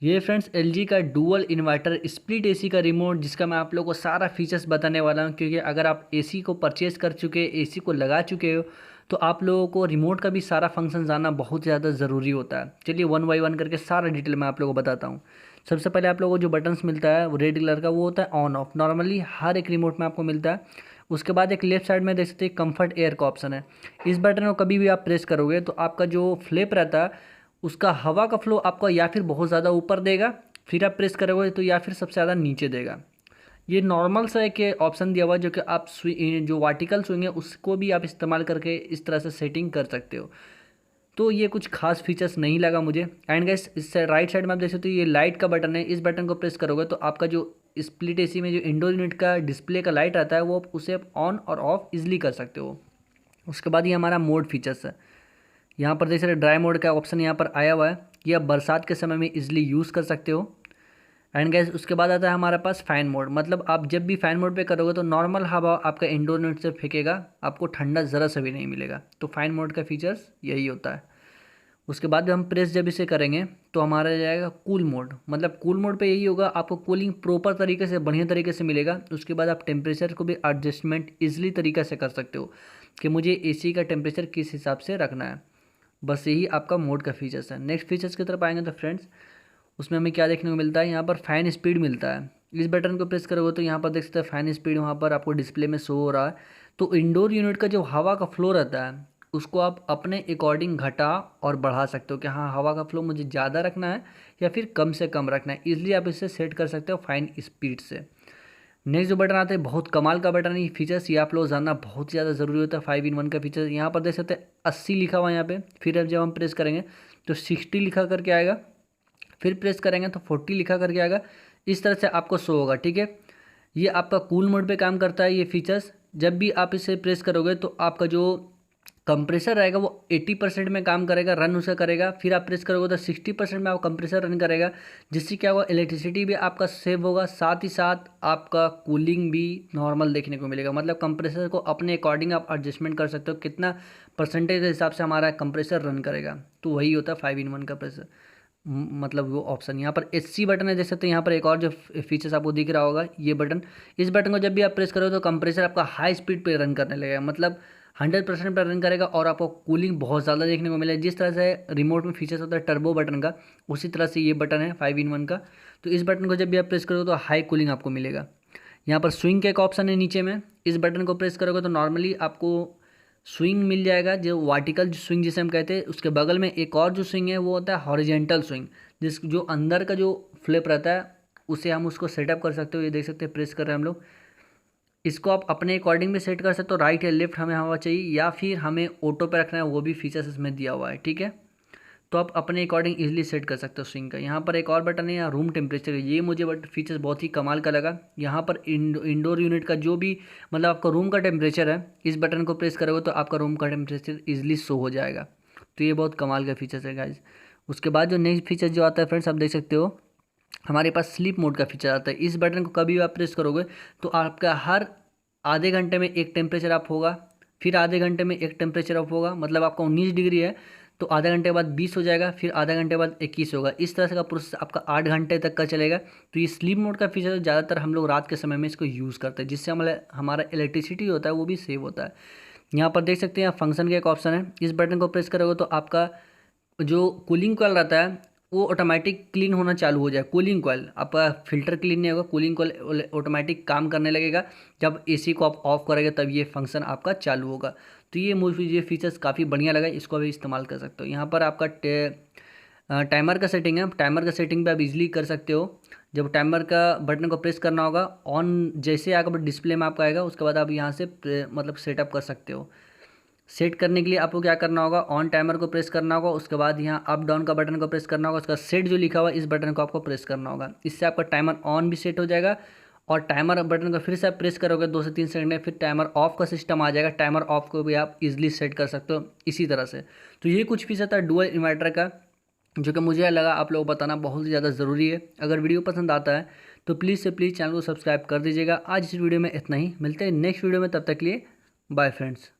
ये friends LG का dual inverter split AC का रिमोट, जिसका मैं आप लोगों को सारा फीचर्स बताने वाला हूँ। क्योंकि अगर आप एसी को परचेज कर चुके, एसी को लगा चुके हो, तो आप लोगों को रिमोट का भी सारा फंक्शन जानना बहुत ज़्यादा ज़रूरी होता है। चलिए वन बाई वन करके सारा डिटेल मैं आप लोगों को बताता हूँ। सबसे पहले आप लोगों को जो बटन्स मिलता है वो रेड कलर का, वो होता है ऑन ऑफ। नॉर्मली हर एक रिमोट में आपको मिलता है। उसके बाद एक लेफ्ट साइड में देख सकते हैं कंफर्ट एयर का ऑप्शन है। इस बटन को कभी भी आप प्रेस करोगे तो आपका जो फ्लिप रहता है उसका हवा का फ्लो आपका या फिर बहुत ज़्यादा ऊपर देगा, फिर आप प्रेस करोगे तो या फिर सबसे ज़्यादा नीचे देगा। ये नॉर्मल सा एक ऑप्शन दिया हुआ है, जो कि आप जो वर्टिकल स्विंग है उसको भी आप इस्तेमाल करके इस तरह से सेटिंग कर सकते हो। तो ये कुछ खास फीचर्स नहीं लगा मुझे। एंड गाइस, इस राइट साइड में आप देख सकते हो ये लाइट का बटन है। इस बटन को प्रेस करोगे तो आपका जो स्प्लिट एसी में जो इंडोर यूनिट का डिस्प्ले का लाइट आता है वो उसे आप ऑन और ऑफ इजीली कर सकते हो। उसके बाद ये हमारा मोड फीचर्स है। यहाँ पर देख सकते ड्राई मोड का ऑप्शन यहाँ पर आया हुआ है। ये आप बरसात के समय में इजीली यूज़ कर सकते हो। एंड गैस, उसके बाद आता है हमारे पास फ़ैन मोड। मतलब आप जब भी फ़ैन मोड पे करोगे तो नॉर्मल हवा आपका इंडोर यूनिट से फेंकेगा, आपको ठंडा ज़रा सा भी नहीं मिलेगा। तो फ़ैन मोड का फीचर्स यही होता है। उसके बाद जब हम प्रेस जब इसे करेंगे तो हमारा जाएगा कूल मोड। मतलब कूल मोड पे यही होगा, आपको कूलिंग प्रॉपर तरीके से बढ़िया तरीके से मिलेगा। उसके बाद आप टेम्परेचर को भी एडजस्टमेंट ईजिली तरीके से कर सकते हो कि मुझे एसी का टेम्परेचर किस हिसाब से रखना है। बस यही आपका मोड का फीचर्स है। नेक्स्ट फीचर्स की तरफ आएंगे तो फ्रेंड्स, उसमें हमें क्या देखने को मिलता है, यहाँ पर फ़ैन स्पीड मिलता है। इस बटन को प्रेस करोगे तो यहाँ पर देख सकते हैं फ़ैन स्पीड वहाँ पर आपको डिस्प्ले में शो हो रहा है। तो इंडोर यूनिट का जो हवा का फ्लो रहता है उसको आप अपने अकॉर्डिंग घटा और बढ़ा सकते हो कि हाँ, हवा का फ्लो मुझे ज़्यादा रखना है या फिर कम से कम रखना है। ईजिली आप इसे सेट कर सकते हो फ़ैन स्पीड से। नेक्स्ट जो बटन आता है बहुत कमाल का बटन है। ये फीचर्स ये आप लोग जानना बहुत ज़्यादा ज़रूरी होता है। 5 in 1 का फीचर यहाँ पर देख सकते हैं 80 लिखा हुआ है यहाँ पे। फिर अब जब हम प्रेस करेंगे तो 60 लिखा करके आएगा, फिर प्रेस करेंगे तो 40 लिखा करके आएगा। इस तरह से आपको शो होगा, ठीक है। ये आपका कूल मोड पे काम करता है ये फीचर्स। जब भी आप इसे प्रेस करोगे तो आपका जो कंप्रेसर रहेगा वो 80% में काम करेगा, रन उसे करेगा। फिर आप प्रेस करोगे तो 60% में आपका कंप्रेसर रन करेगा, जिससे क्या होगा, इलेक्ट्रिसिटी भी आपका सेव होगा, साथ ही साथ आपका कूलिंग भी नॉर्मल देखने को मिलेगा। मतलब कंप्रेसर को अपने अकॉर्डिंग आप एडजस्टमेंट कर सकते हो कितना परसेंटेज के हिसाब से हमारा कंप्रेसर रन करेगा। तो वही होता है 5 in 1 का प्रेसर, मतलब वो ऑप्शन। यहाँ पर एचसी बटन है देख सकते हैं। यहाँ पर एक और जो फीचर्स आपको दिख रहा होगा ये बटन, इस बटन को जब भी आप प्रेस करोगे तो कंप्रेसर आपका हाई स्पीड पे रन करने लगेगा। मतलब 100% पर रन करेगा और आपको कूलिंग बहुत ज़्यादा देखने को मिलेगा। जिस तरह से रिमोट में फीचर्स होता है टर्बो बटन का, उसी तरह से ये बटन है 5 in 1 का। तो इस बटन को जब भी आप प्रेस करोगे तो हाई कूलिंग आपको मिलेगा। यहाँ पर स्विंग का एक ऑप्शन है नीचे में। इस बटन को प्रेस करोगे तो नॉर्मली आपको स्विंग मिल जाएगा, जो वर्टिकल स्विंग जिसे हम कहते हैं। उसके बगल में एक और जो स्विंग है वो होता है हॉरिजेंटल स्विंग, जिस जो अंदर का जो फ्लिप रहता है उसे हम उसको सेटअप कर सकते हो। ये देख सकते हैं प्रेस कर रहे हैं हम लोग। इसको आप अपने अकॉर्डिंग भी सेट कर सकते हो, राइट या लेफ्ट हमें हवा चाहिए या फिर हमें ऑटो पे रखना है, वो भी फीचर्स इसमें दिया हुआ है, ठीक है। तो आप अपने अकॉर्डिंग इजीली सेट कर सकते हो स्विंग का। यहाँ पर एक और बटन है यहाँ रूम टेम्परेचर, ये मुझे बट फीचर्स बहुत ही कमाल का लगा। यहाँ पर इंडोर यूनिट का जो भी मतलब आपका रूम का टेम्परेचर है, इस बटन को प्रेस करोगे तो आपका रूम का टेम्परेचर इजीली शो हो जाएगा। तो ये बहुत कमाल का फीचर्स है गाइज। उसके बाद जो नेक्स्ट फीचर जो आता है फ्रेंड्स, आप देख सकते हो हमारे पास स्लीप मोड का फीचर आता है। इस बटन को कभी भी आप प्रेस करोगे तो आपका हर आधे घंटे में एक टेम्परेचर अप होगा, फिर आधे घंटे में एक टेम्परेचर अप होगा। मतलब आपका 19 डिग्री है तो आधा घंटे बाद 20 हो जाएगा, फिर आधा घंटे बाद 21 होगा। इस तरह से का प्रोसेस आपका 8 घंटे तक का चलेगा। तो ये स्लीप मोड का फीचर ज़्यादातर हम लोग रात के समय में इसको यूज़ करते हैं, जिससे हमारा हमारा इलेक्ट्रिसिटी होता है वो भी सेव होता है। यहाँ पर देख सकते हैं फंक्शन का एक ऑप्शन है। इस बटन को प्रेस करोगे तो आपका जो कूलिंग कॉइल रहता है वो ऑटोमेटिक क्लीन होना चालू हो जाए। कूलिंग कॉइल आपका फिल्टर क्लीन नहीं होगा, कूलिंग कॉइल ऑटोमेटिक काम करने लगेगा। जब एसी को आप ऑफ करेंगे तब ये फंक्शन आपका चालू होगा। तो ये मुझे फीचर्स काफ़ी बढ़िया लगा, इसको भी इस्तेमाल कर सकते हो। यहाँ पर आपका टाइमर का सेटिंग है। टाइमर का सेटिंग भी आप इजीली कर सकते हो। जब टाइमर का बटन को प्रेस करना होगा, ऑन जैसे आकर डिस्प्ले में आपका आएगा उसके बाद आप यहाँ से मतलब सेटअप कर सकते हो। सेट करने के लिए आपको क्या करना होगा, ऑन टाइमर को प्रेस करना होगा, उसके बाद यहाँ अप डाउन का बटन को प्रेस करना होगा, उसका सेट जो लिखा हुआ है इस बटन को आपको प्रेस करना होगा। इससे आपका टाइमर ऑन भी सेट हो जाएगा। और टाइमर बटन को फिर से आप प्रेस करोगे 2 से 3 सेकंड में, फिर टाइमर ऑफ का सिस्टम आ जाएगा। टाइमर ऑफ को भी आप इजीली सेट कर सकते हो इसी तरह से। तो ये कुछ फीचर था डुअल इन्वर्टर का, जो कि मुझे लगा आप लोगों को बताना बहुत ही ज़्यादा ज़रूरी है। अगर वीडियो पसंद आता है तो प्लीज़ से प्लीज़ चैनल को सब्सक्राइब कर दीजिएगा। आज इस वीडियो में इतना ही, मिलते हैं नेक्स्ट वीडियो में, तब तक के लिए बाय फ्रेंड्स।